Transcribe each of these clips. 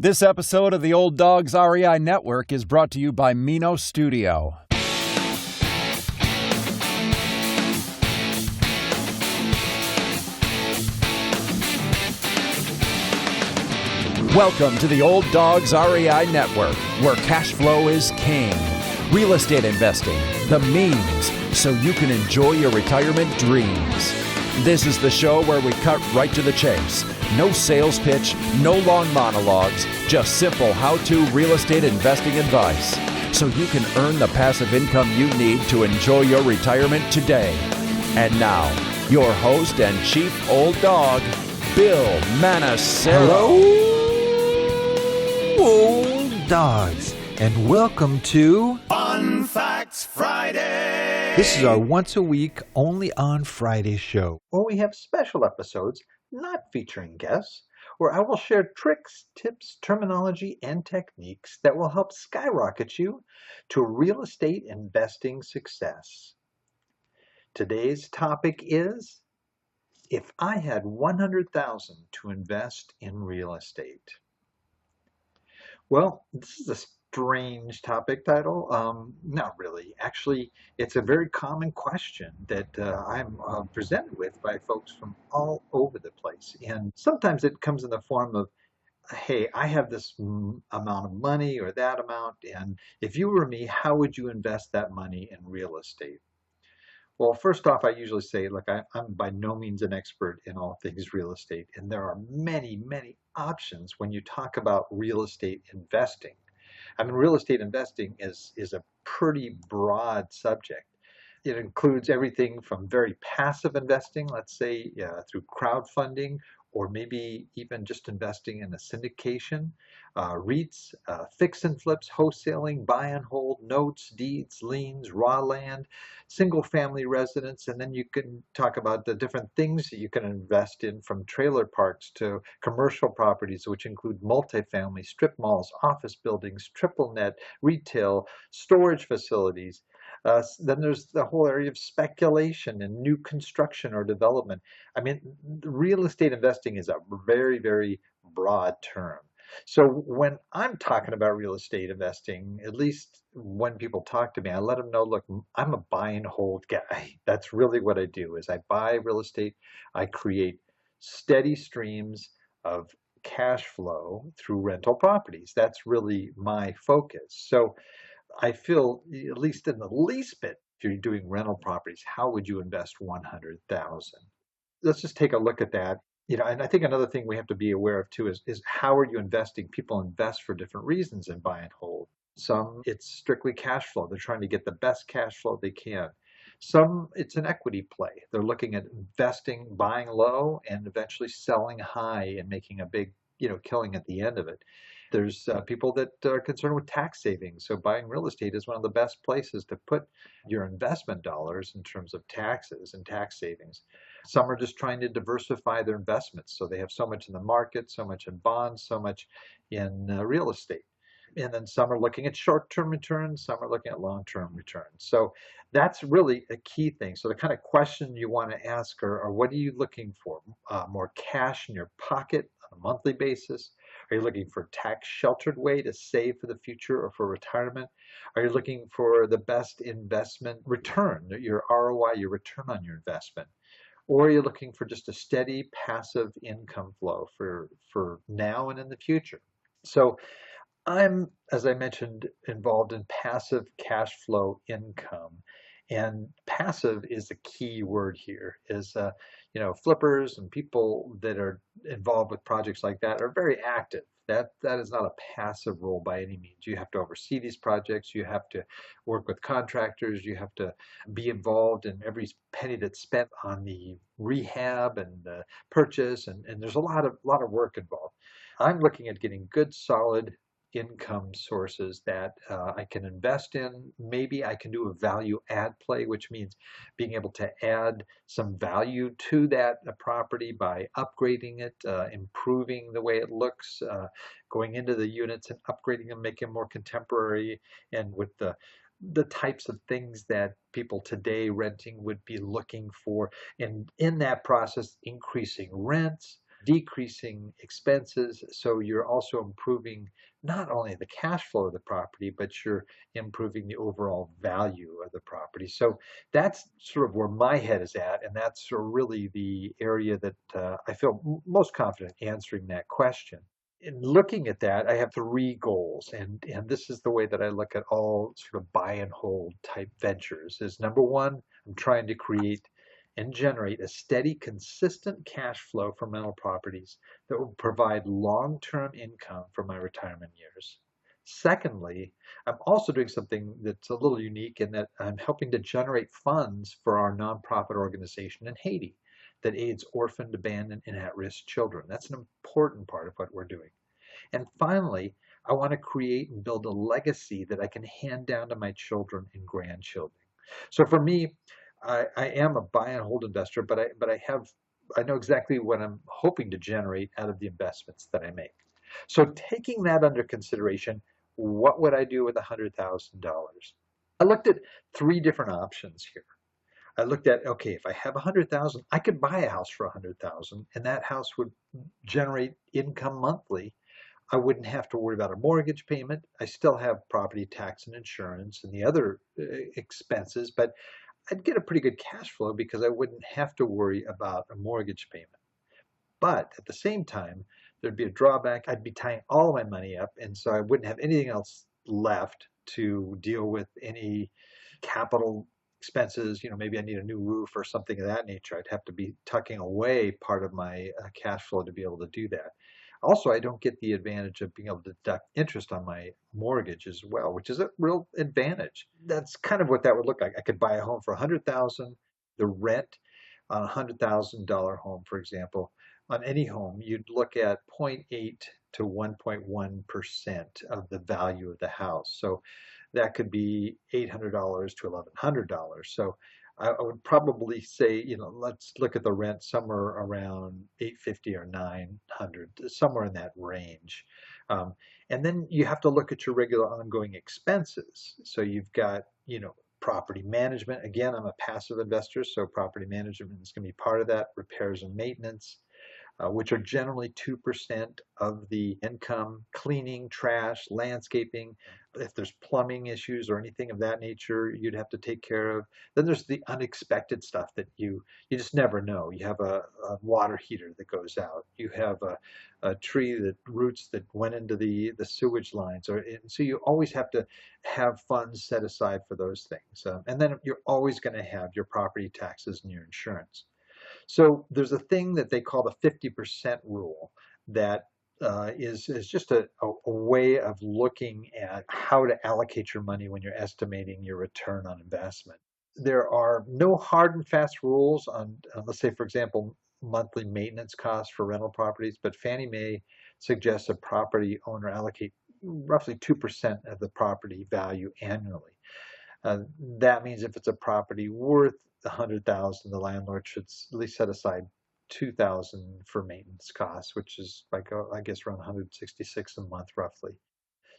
This episode of the Old Dogs REI Network is brought to you by Mino Studio. Welcome to the Old Dogs REI Network, where cash flow is king. Real estate investing, the means, so you can enjoy your retirement dreams. This is the show where we cut right to the chase. No sales pitch, no long monologues, just simple how-to real estate investing advice, so you can earn the passive income you need to enjoy your retirement today. And now, your host and chief old dog, Bill Manassero. Hello, old dogs, and welcome to Fun Facts Friday. This is our once a week, only on Friday show, where we have special episodes not featuring guests, where I will share tricks, tips, terminology, and techniques that will help skyrocket you to real estate investing success. Today's topic is, if I had $100,000 to invest in real estate. Well, this is a strange topic title. Not really. Actually, it's a very common question that I'm presented with by folks from all over the place. And sometimes it comes in the form of, hey, I have this amount of money or that amount, and if you were me, how would you invest that money in real estate? Well, first off, I usually say, look, I'm by no means an expert in all things real estate, and there are many, many options when you talk about real estate investing. I mean, real estate investing is a pretty broad subject. It includes everything from very passive investing, let's say through crowdfunding, or maybe even just investing in a syndication, REITs, fix and flips, wholesaling, buy and hold, notes, deeds, liens, raw land, single family residence, and then you can talk about the different things that you can invest in, from trailer parks to commercial properties, which include multifamily, strip malls, office buildings, triple net, retail, storage facilities. Then there's the whole area of speculation and new construction or development. I mean, real estate investing is a very, very broad term. So when I'm talking about real estate investing, at least when people talk to me, I let them know, look, I'm a buy and hold guy. That's really what I do, is I buy real estate. I create steady streams of cash flow through rental properties. That's really my focus. So I feel, at least in the least bit, if you're doing rental properties, how would you invest $100,000? Let's just take a look at that. And I think another thing we have to be aware of too is how are you investing? People invest for different reasons in buy and hold. Some, it's strictly cash flow. They're trying to get the best cash flow they can. Some, it's an equity play. They're looking at investing, buying low, and eventually selling high and making a big, killing at the end of it. There's people that are concerned with tax savings. So buying real estate is one of the best places to put your investment dollars in terms of taxes and tax savings. Some are just trying to diversify their investments. So they have so much in the market, so much in bonds, so much in real estate. And then some are looking at short-term returns, some are looking at long-term returns. So that's really a key thing. So the kind of question you want to ask are what are you looking for? More cash in your pocket on a monthly basis? Are you looking for a tax-sheltered way to save for the future or for retirement? Are you looking for the best investment return, your ROI, your return on your investment? Or are you looking for just a steady passive income flow for now and in the future? So I'm, as I mentioned, involved in passive cash flow income. And passive is the key word here, is, flippers and people that are involved with projects like that are very active. That is not a passive role by any means. You have to oversee these projects. You have to work with contractors. You have to be involved in every penny that's spent on the rehab and the purchase. And there's a lot of work involved. I'm looking at getting good, solid income sources that I can invest in. Maybe I can do a value add play, which means being able to add some value to that property by upgrading it, improving the way it looks, going into the units and upgrading them, making them more contemporary, and with the types of things that people today renting would be looking for. And in that process, increasing rents, decreasing expenses. So you're also improving not only the cash flow of the property, but you're improving the overall value of the property. So that's sort of where my head is at, and that's sort of really the area that I feel most confident answering that question. In looking at that, I have three goals, and this is the way that I look at all sort of buy and hold type ventures. Is number one, I'm trying to create and generate a steady, consistent cash flow from rental properties that will provide long-term income for my retirement years. Secondly, I'm also doing something that's a little unique in that I'm helping to generate funds for our nonprofit organization in Haiti that aids orphaned, abandoned, and at-risk children. That's an important part of what we're doing. And finally, I want to create and build a legacy that I can hand down to my children and grandchildren. So for me, I am a buy and hold investor, but I know exactly what I'm hoping to generate out of the investments that I make. So taking that under consideration, what would I do with $100,000? I looked at three different options here. I looked at, okay, if I have 100,000, I could buy a house for 100,000, and that house would generate income monthly. I wouldn't have to worry about a mortgage payment. I still have property tax and insurance and the other expenses, but I'd get a pretty good cash flow because I wouldn't have to worry about a mortgage payment. But at the same time, there'd be a drawback. I'd be tying all my money up, and so I wouldn't have anything else left to deal with any capital expenses. Maybe I need a new roof or something of that nature. I'd have to be tucking away part of my cash flow to be able to do that. Also, I don't get the advantage of being able to deduct interest on my mortgage as well, which is a real advantage. That's kind of what that would look like. I could buy a home for $100,000. The rent on a $100,000 home, for example, on any home, you'd look at 0.8 to 1.1% of the value of the house. So that could be $800 to $1,100. So I would probably say, let's look at the rent somewhere around $850 or $900, somewhere in that range. And then you have to look at your regular ongoing expenses. So you've got, property management. Again, I'm a passive investor, so property management is going to be part of that. Repairs and maintenance, which are generally 2% of the income. Cleaning, trash, landscaping. If there's plumbing issues or anything of that nature, you'd have to take care of. Then there's the unexpected stuff that you just never know. You have a water heater that goes out. You have a tree that roots that went into the sewage lines. So you always have to have funds set aside for those things. And then you're always going to have your property taxes and your insurance. So there's a thing that they call the 50% rule that is just a way of looking at how to allocate your money when you're estimating your return on investment. There are no hard and fast rules on, let's say, for example, monthly maintenance costs for rental properties, but Fannie Mae suggests a property owner allocate roughly 2% of the property value annually. That means if it's a property worth $100,000, the landlord should at least set aside $2,000 for maintenance costs, which is like I guess around $166 a month roughly.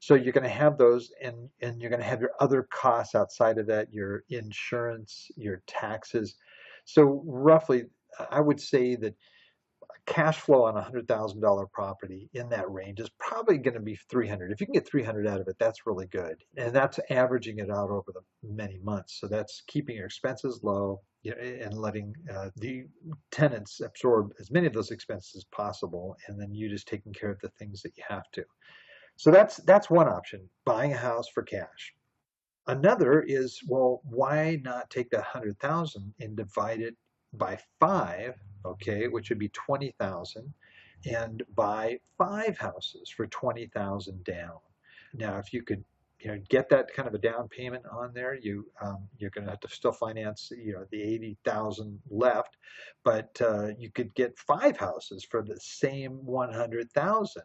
So you're going to have those, and you're going to have your other costs outside of that, your insurance, your taxes. So roughly, I would say that cash flow on a $100,000 property in that range is probably going to be 300. If you can get 300 out of it, that's really good. And that's averaging it out over the many months. So that's keeping your expenses low, and letting the tenants absorb as many of those expenses as possible. And then you just taking care of the things that you have to. So that's one option, buying a house for cash. Another is, well, why not take that 100,000 and divide it by 5, okay, which would be 20,000, and buy 5 houses for 20,000 down. Now, if you could, get that kind of a down payment on there, you're going to have to still finance, the 80,000 left, but you could get 5 houses for the same 100,000.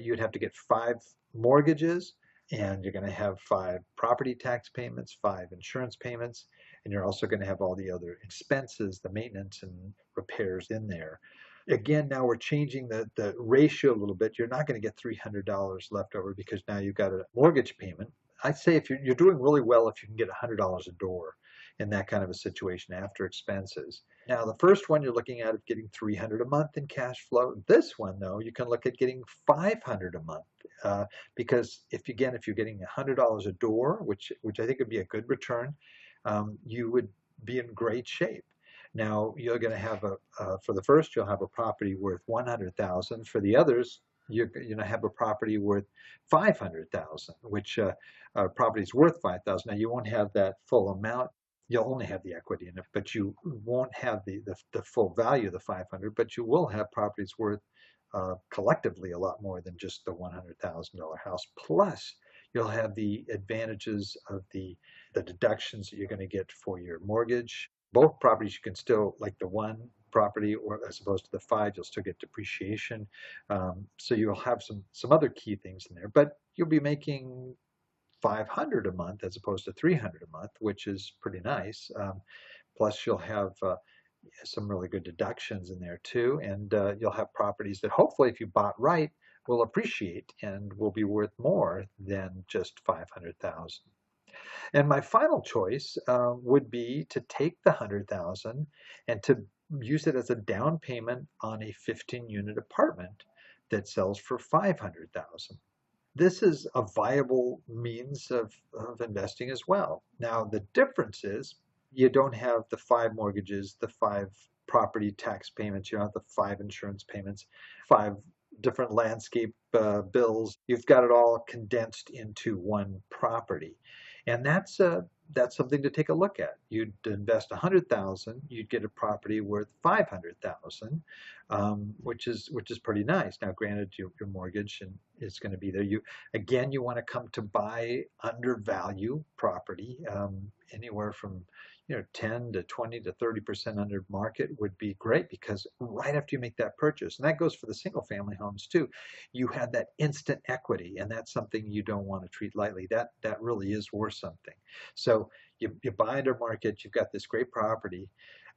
You'd have to get 5 mortgages, and you're going to have 5 property tax payments, 5 insurance payments, and you're also going to have all the other expenses, the maintenance and repairs in there. Again, now we're changing the ratio a little bit. You're not going to get $300 left over because now you've got a mortgage payment. I'd say if you're doing really well if you can get $100 a door. in that kind of a situation after expenses. Now, the first one you're looking at of getting $300 a month in cash flow. This one, though, you can look at getting $500 a month because if you're getting $100 a door, which I think would be a good return, you would be in great shape. Now, you're going to have for the first, you'll have a property worth $100,000. For the others, you're going to have a property worth $500,000, which property is worth $5,000. Now, you won't have that full amount. You'll only have the equity in it, but you won't have the full value of the 500, but you will have properties worth collectively a lot more than just the $100,000 house. Plus, you'll have the advantages of the deductions that you're going to get for your mortgage. Both properties you can still, like the one property, or as opposed to the 5, you'll still get depreciation. So you'll have some other key things in there, but you'll be making $500 a month as opposed to $300 a month, which is pretty nice. Plus, you'll have some really good deductions in there too, and you'll have properties that hopefully, if you bought right, will appreciate and will be worth more than just $500,000. And my final choice would be to take the $100,000 and to use it as a down payment on a 15-unit apartment that sells for $500,000. This is a viable means of investing as well. Now, the difference is you don't have the 5 mortgages, the 5 property tax payments, you don't have the 5 insurance payments, 5 different landscape bills. You've got it all condensed into one property. And that's something to take a look at. You'd invest $100,000, you'd get a property worth $500,000, which is pretty nice. Now, granted, your mortgage is going to be there. You want to come to buy undervalue property, anywhere from 10 to 20 to 30% under market would be great, because right after you make that purchase, and that goes for the single family homes too, you have that instant equity, and that's something you don't want to treat lightly. That really is worth something. So you buy under market, you've got this great property.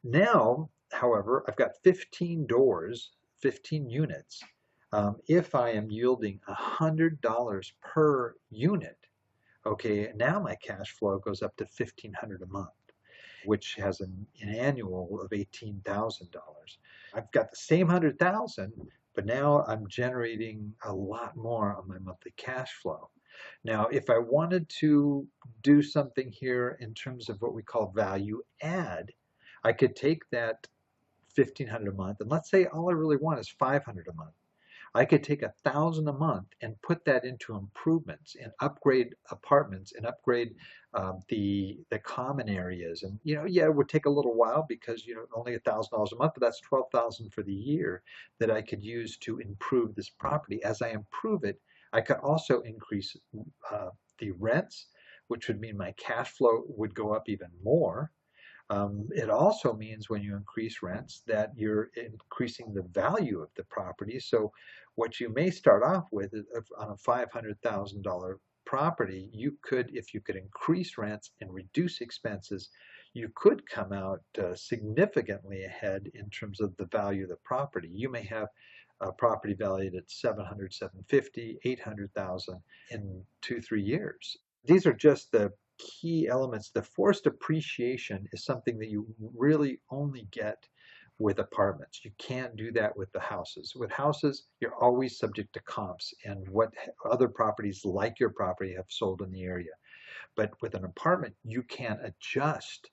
Now, however, I've got 15 doors, 15 units. If I am yielding $100 per unit, okay, now my cash flow goes up to $1,500 a month, which has an annual of $18,000. I've got the same $100,000, but now I'm generating a lot more on my monthly cash flow. Now, if I wanted to do something here in terms of what we call value add, I could take that $1,500 a month, and let's say all I really want is $500 a month. I could take $1,000 a month and put that into improvements and upgrade apartments and upgrade the common areas. And it would take a little while because only $1,000 a month, but that's $12,000 for the year that I could use to improve this property. As I improve it, I could also increase the rents, which would mean my cash flow would go up even more. It also means when you increase rents that you're increasing the value of the property. So what you may start off with on a $500,000 property, if you could increase rents and reduce expenses, you could come out significantly ahead in terms of the value of the property. You may have a property valued at $700,000, $750,000, $800,000 in 2-3 years. These are just the key elements. The forced appreciation is something that you really only get with apartments. You can't do that with the houses. With houses, you're always subject to comps and what other properties like your property have sold in the area. But with an apartment, you can adjust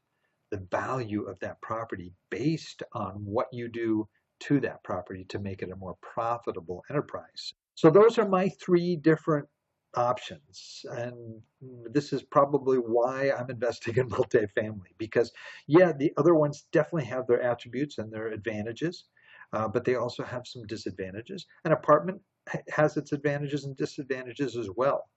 the value of that property based on what you do to that property to make it a more profitable enterprise. So those are my 3 different options, and this is probably why I'm investing in multifamily, because the other ones definitely have their attributes and their advantages, but they also have some disadvantages. An apartment has its advantages and disadvantages as well,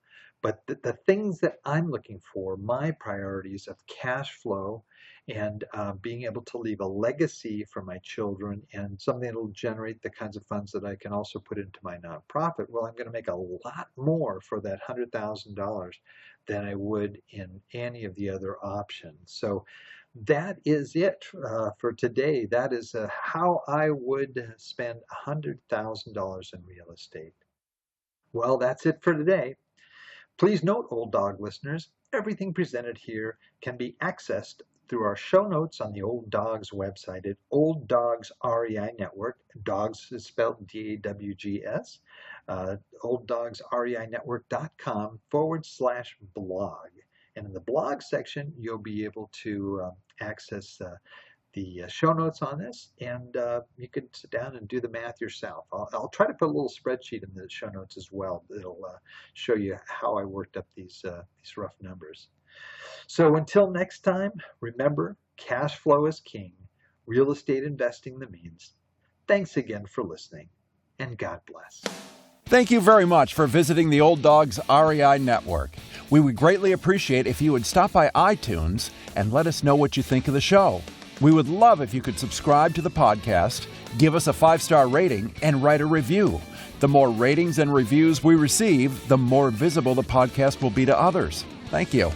but the things that I'm looking for, my priorities of cash flow and being able to leave a legacy for my children and something that will generate the kinds of funds that I can also put into my nonprofit, well, I'm going to make a lot more for that $100,000 than I would in any of the other options. So that is it for today. That is how I would spend $100,000 in real estate. Well, that's it for today. Please note, Old Dog listeners, everything presented here can be accessed through our show notes on the Old Dogs website at Old Dogs REI Network. Dogs is spelled DAWGS. olddogsreinetwork.com/blog. And in the blog section, you'll be able to access the show notes on this, and you can sit down and do the math yourself. I'll try to put a little spreadsheet in the show notes as well that'll show you how I worked up these rough numbers. So until next time, remember, cash flow is king, real estate investing the means. Thanks again for listening, and God bless. Thank you very much for visiting the Old Dogs REI Network. We would greatly appreciate if you would stop by iTunes and let us know what you think of the show. We would love if you could subscribe to the podcast, give us a 5-star rating, and write a review. The more ratings and reviews we receive, the more visible the podcast will be to others. Thank you.